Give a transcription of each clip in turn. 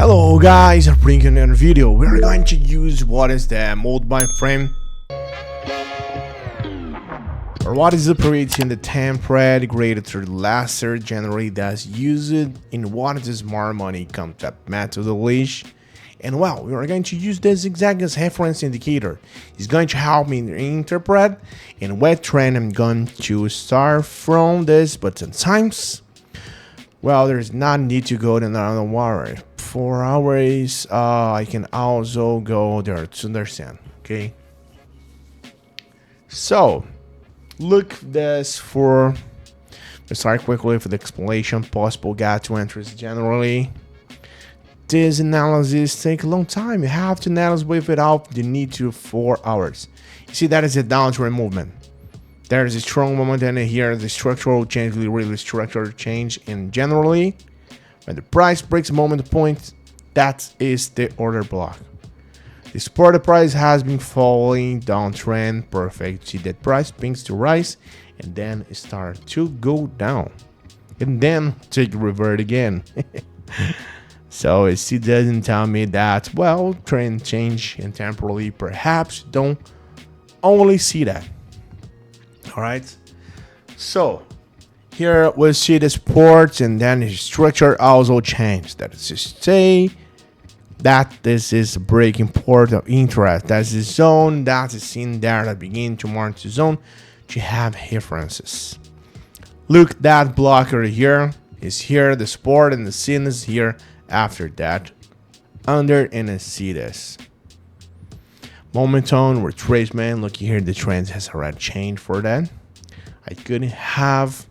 Hello guys, I'm bringing another video. We're going to use what is the multi-timeframe, or what is operating the template created through last January that's used in what is the smart money concept methodology. And well, we are going to use this exact as reference indicator. It's going to help me interpret in what trend I'm going to start from this, but sometimes, well, there's not need to go to another wire. 4 hours, I can also go there to understand, okay? So, look this for, let's start quickly for the explanation, possible gap to entries generally. This analysis take a long time. You have to analyze without the need to 4 hours. You see, that is a downtrend movement. There is a strong moment, and here the structural change, really structural change. And generally, when the price breaks a moment point, that is the order block. The support the price has been falling downtrend. Perfect. See that price begins to rise and then start to go down, and then take revert again. So it still doesn't tell me that, well, trend change and temporarily perhaps don't only see that. All right. So here we'll see the support, and then the structure also changed. That is to say that this is a breaking point of interest. That's the zone that is in there that begin to mark the zone to have references. Look, that blocker here is here, the support, and the sin is here after that. Under, and I see this. Momentum retracement. Look here, the trend has already changed for that. I couldn't have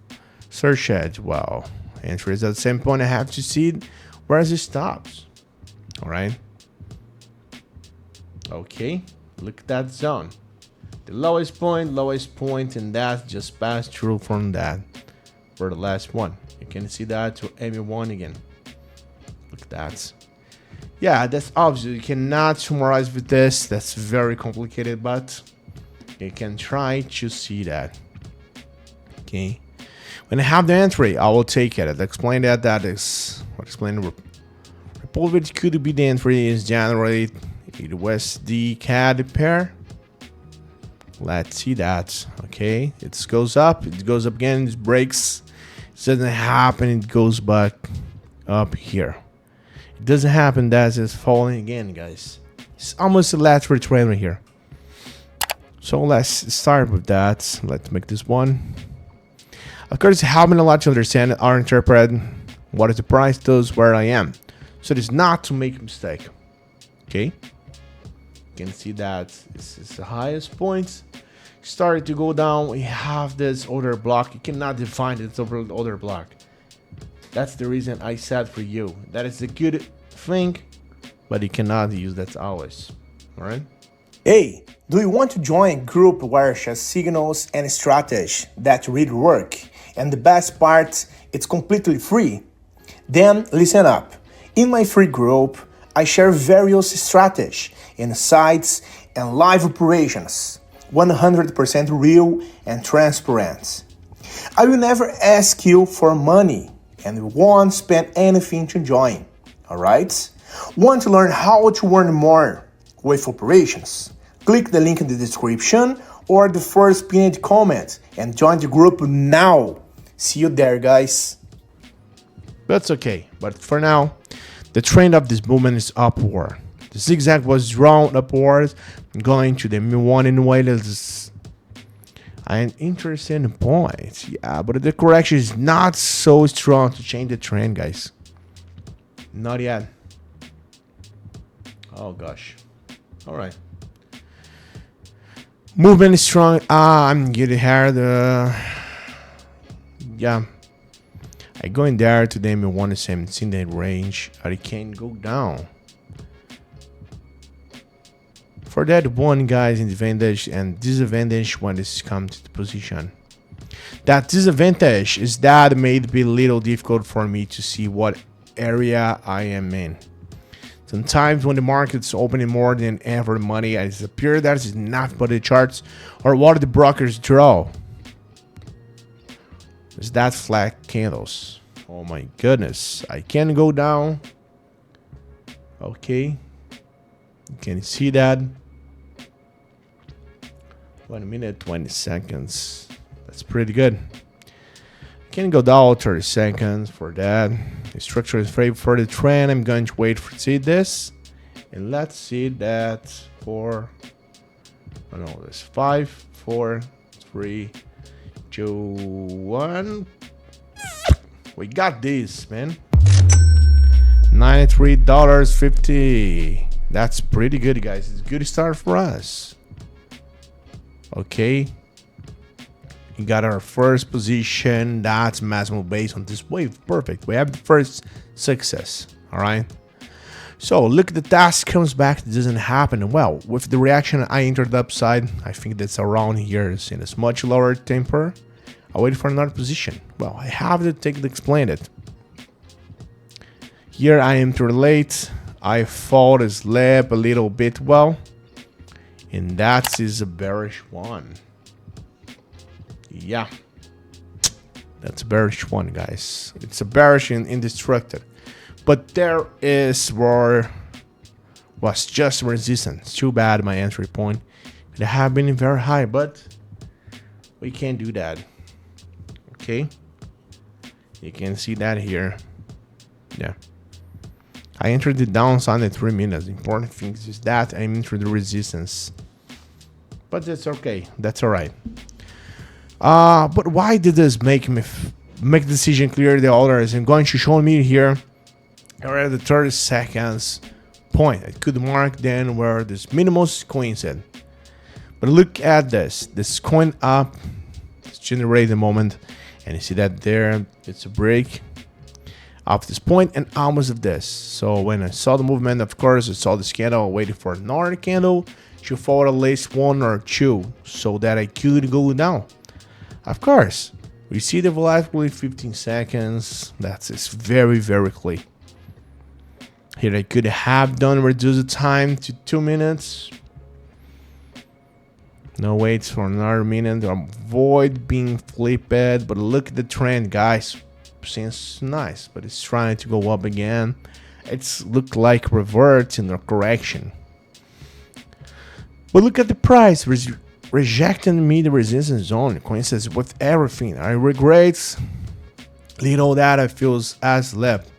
search it. Well, entries at the same point. I have to see where it stops. All right. Okay. Look at that zone. The lowest point, and that just passed through from that for the last one. You can see that to MA1 again. Look at that. Yeah, that's obvious. You cannot summarize with this. That's very complicated, but you can try to see that. Okay. When I have the entry, I will take it. I'll explain that. That is what explain the report, which could be the entry is generally it was the CAD pair. Let's see that. Okay, it goes up again, it breaks. It doesn't happen, it goes back up here. It doesn't happen, that is falling again, guys. It's almost a lateral trend right here. So let's start with that. Let's make this one. Of course, helping a lot to understand or interpret what is the price does where I am. So it is not to make a mistake. Okay. You can see that this is the highest point. Started to go down. We have this order block. You cannot define this order block. That's the reason I said for you. That is a good thing, but you cannot use that always. All right. Hey, do you want to join a group where share signals and strategies that really work? And the best part, it's completely free. Then listen up. In my free group, I share various strategies, insights, and live operations. 100% real and transparent. I will never ask you for money and won't spend anything to join. Alright? Want to learn how to earn more with operations? Click the link in the description or the first pinned comment and join the group now. See you there, guys. That's okay, but for now, the trend of this movement is upward. The zigzag was drawn upwards, going to the M1 anyway. That's an interesting point. Yeah, but the correction is not so strong to change the trend, guys. Not yet. Oh gosh. All right. Movement is strong. I'm getting here. Yeah. I go in there to the M1 17 range. I can go down. For that one, guys, in advantage and disadvantage when this comes to the position. That disadvantage is that it may be a little difficult for me to see what area I am in. Sometimes when the market's opening more than ever money, it appears that is not but the charts or what the brokers draw. Is that flat candles? Oh my goodness, I can go down Okay, you can see that. 1 minute 20 seconds. That's pretty good. Can go down 30 seconds for that. The structure is very for the trend. I'm going to wait for see this, and let's see that for. Oh no, there's 5, 4, 3, 2, 1. We got this, man. $93.50. That's pretty good, guys. It's a good start for us. Okay. We got our first position. That's maximum based on this wave. Perfect. We have the first success. All right. So look, the task comes back. It doesn't happen. Well, with the reaction, I entered the upside. I think that's around here. It's in a much lower temper. I wait for another position. Well, I have to take to explain it. Here I am too late. I fall asleep a little bit. Well, and that is a bearish one. Yeah, that's a bearish one, guys. It's a bearish and indestructible. But there is where was just resistance. Too bad my entry point could have been very high, but we can't do that. Okay, you can see that here. Yeah, I entered the downside at 3 minutes. The important thing is that I entered the resistance, but that's okay. That's all right. But why did this make me make the decision clear? The others I'm going to show me here. Around the 30 seconds point. I could mark then where this minimums coincided. But look at this. This coin up. It's generated the moment. And you see that there. It's a break of this point and almost of this. So when I saw the movement, of course, I saw this candle. I waited for another candle to fall at least 1 or 2 so that I could go down. Of course, we see the volatility 15 seconds. That's very, very clear. Here I could have done reduce the time to 2 minutes. No waits for another minute. Avoid being flipped. But look at the trend, guys. Seems nice, but it's trying to go up again. It's looked like reverting or correction. But look at the price. Rejecting me the resistance zone. Coincidence with everything. I regret little that I feels as left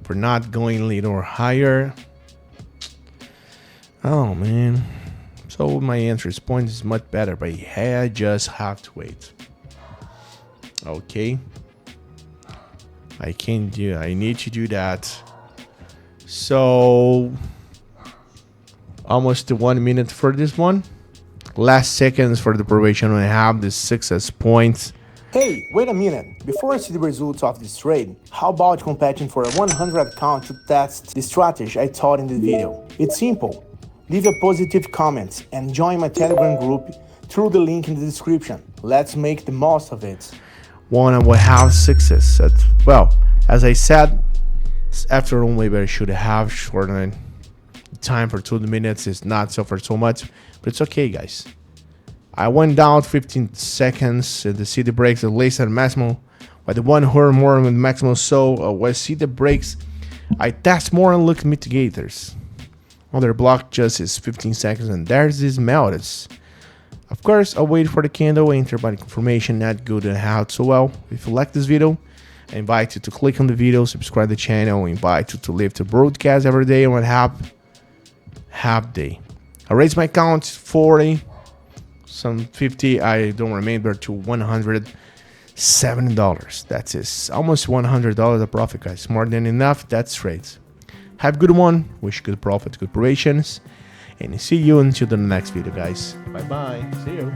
for not going a little higher. Oh man. So my entry point is much better, but I just have to wait. Okay. I need to do that. So almost 1 minute for this one. Last seconds for the probation. I have the success points. Hey, wait a minute. Before I see the results of this trade, how about competing for a 100 account to test the strategy I taught in the video? It's simple. Leave a positive comment and join my Telegram group through the link in the description. Let's make the most of it. One will have success. Well, as I said, after all, maybe I should have shortened the time for 2 minutes. It's not so for so much, but it's okay, guys. I went down 15 seconds. The city breaks at least at maximum. But the one who more with maximum. So when I see the breaks, I test more and look mitigators. Other block just is 15 seconds, and there's this melts. Of course, I'll wait for the candle. Enter by confirmation. Not good and how so well. If you like this video, I invite you to click on the video, subscribe to the channel. I invite you to leave the broadcast every day on half day. I raise my account 40. Some 50, I don't remember, to $170. That's it. Almost $100 of profit, guys. More than enough. That's right. Have a good one. Wish good profit, good operations. And see you until the next video, guys. Bye-bye. See you.